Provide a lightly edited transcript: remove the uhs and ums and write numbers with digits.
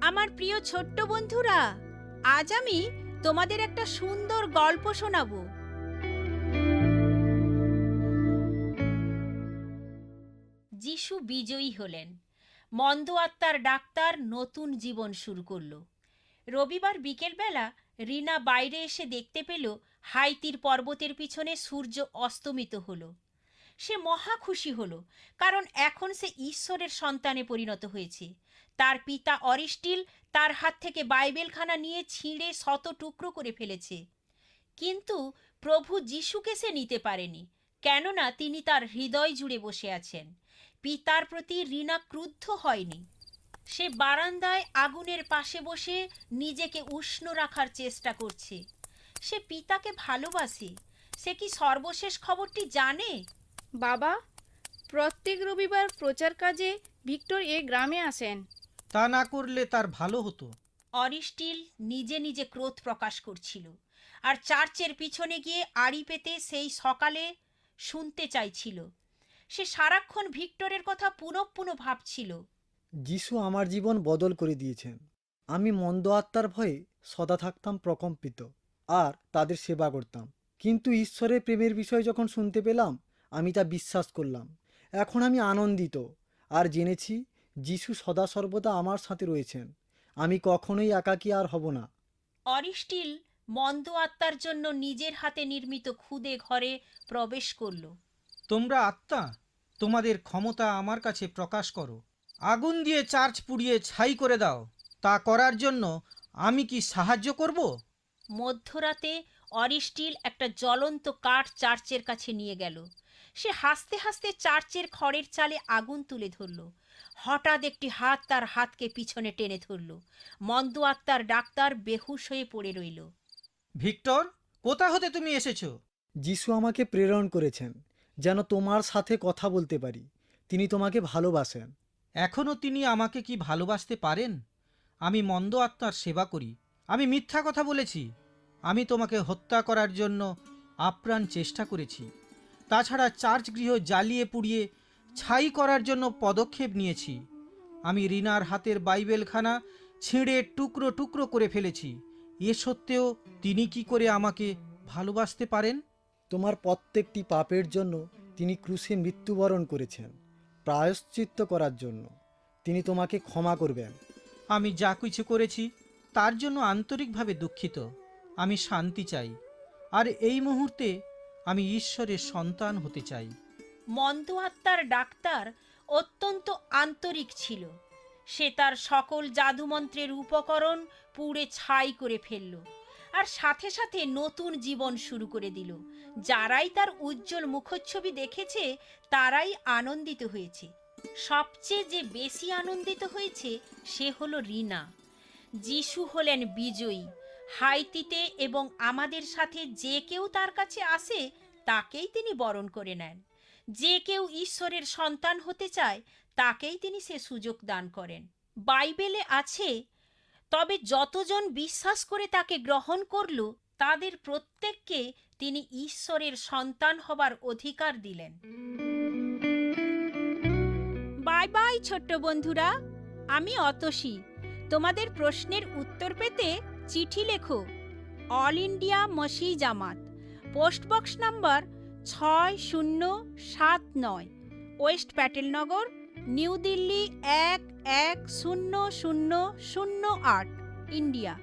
আমার প্রিয় ছোট্ট বন্ধুরা, আজ আমি তোমাদের একটা সুন্দর গল্প শোনাবো। যিশু বিজয়ী হলেন। মন্দ আত্মার ডাক্তার নতুন জীবন শুরু করলো। রবিবার বিকেলবেলা রিনা বাইরে এসে দেখতে পেল হাইতির পর্বতের পিছনে সূর্য অস্তমিত হলো। সে মহা খুশি হলো, কারণ এখন সে ঈশ্বরের সন্তানে পরিণত হয়েছে। তার পিতা অরিস্টিল তার হাত থেকে বাইবেলখানা নিয়ে ছিঁড়ে শত টুকরো করে ফেলেছে, কিন্তু প্রভু যিশুকে সে নিতে পারেনি, কেননা তিনি তার হৃদয় জুড়ে বসে আছেন। পিতার প্রতি রিনা ক্রুদ্ধ হয়নি। সে বারান্দায় আগুনের পাশে বসে নিজেকে উষ্ণ রাখার চেষ্টা করছে। সে পিতাকে ভালোবাসে। সে কি সর্বশেষ খবরটি জানে? বাবা, প্রত্যেক রবিবার প্রচার কাজে ভিক্টর এ গ্রামে আসেন। তা না করলে তার ভালো হতো। অরিস্টিল নিজে নিজে ক্রোধ প্রকাশ করছিল, আর চার্চের পিছনে গিয়ে আড়ি পেতে সেই সকালে শুনতে চাইছিল। সে সারাক্ষণ ভিক্টরের কথা পুনঃ পুনঃ ভাবছিল। যিশু আমার জীবন বদল করে দিয়েছেন। আমি মন্দ আত্মার ভয়ে সদা থাকতাম প্রকম্পিত আর তাদের সেবা করতাম, কিন্তু ঈশ্বরের প্রেমের বিষয় যখন শুনতে পেলাম আমি তা বিশ্বাস করলাম। এখন আমি আনন্দিত আর জেনেছি যিশু সদা সর্বদা আমার সাথে রয়েছেন। আমি কখনোই একাকী আর হব না। অরিস্টিল মন্দ আত্মার জন্য নিজের হাতে নির্মিত খুদে ঘরে প্রবেশ করল। তোমরা আত্মা, তোমাদের ক্ষমতা আমার কাছে প্রকাশ করো। আগুন দিয়ে চার্চ পুড়িয়ে ছাই করে দাও। তা করার জন্য আমি কি সাহায্য করব? মধ্যরাতে অরিস্টিল একটা জ্বলন্ত কাঠ চার্চের কাছে নিয়ে গেল। সে হাসতে হাসতে চার্চের খড়ের চালে আগুন তুলে ধরল। হঠাৎ একটি হাত তার হাতকে পিছনে টেনে ধরল। মন্দ আত্মার ডাক্তার বেহুশ হয়ে পড়ে রইল। ভিক্টর, কোথা হতে তুমি এসেছো? যিশু আমাকে প্রেরণ করেছেন যেন তোমার সাথে কথা বলতে পারি। তিনি তোমাকে ভালোবাসেন। এখনও তিনি আমাকে কি ভালোবাসতে পারেন? আমি মন্দ আত্মার সেবা করি। আমি মিথ্যা কথা বলেছি। আমি তোমাকে হত্যা করার জন্য আপ্রাণ চেষ্টা করেছি। তাছাড়া চার্চ গৃহ জ্বালিয়ে পুড়িয়ে ছাই করার জন্য পদক্ষেপ নিয়েছি। আমি রিনার হাতের বাইবেলখানা ছিঁড়ে টুকরো টুকরো করে ফেলেছি। এ সত্ত্বেও তিনি কি করে আমাকে ভালোবাসতে পারেন? তোমার প্রত্যেকটি পাপের জন্য তিনি ক্রুশে মৃত্যুবরণ করেছেন। প্রায়শ্চিত্ত করার জন্য তিনি তোমাকে ক্ষমা করবেন। আমি যা কিছু করেছি তার জন্য আন্তরিকভাবে দুঃখিত। আমি শান্তি চাই, আর এই মুহূর্তে আমি ঈশ্বরের সন্তান হতে চাই। মন্দ আত্মার ডাক্তার অত্যন্ত আন্তরিক ছিল। সে তার সকল জাদুমন্ত্রের উপকরণ পুড়ে ছাই করে ফেলল, আর সাথে সাথে নতুন জীবন শুরু করে দিল। যারাই তার উজ্জ্বল মুখচ্ছবি দেখেছে তারাই আনন্দিত হয়েছে। সবচেয়ে যে বেশি আনন্দিত হয়েছে সে হলো রিনা। যিশু হলেন বিজয়ী। হাইতিতে এবং আমাদের সাথে যে কেউ তার কাছে আসে তাকেই তিনি বরণ করে নেন। যে কেউ ঈশ্বরের সন্তান হতে চায় তাকেই তিনি সে সুযোগ দান করেন। বাইবেলে আছে, তবে যতজন বিশ্বাস করে তাকে গ্রহণ করল তাদের প্রত্যেককে তিনি ঈশ্বরের সন্তান হবার অধিকার দিলেন। বাই বাই ছোট্ট বন্ধুরা, আমি অতসী। তোমাদের প্রশ্নের উত্তর পেতে চিঠি লেখো। All India Masih Jamaat, post box number 6079, west Patelnagar, new Delhi 110008, India.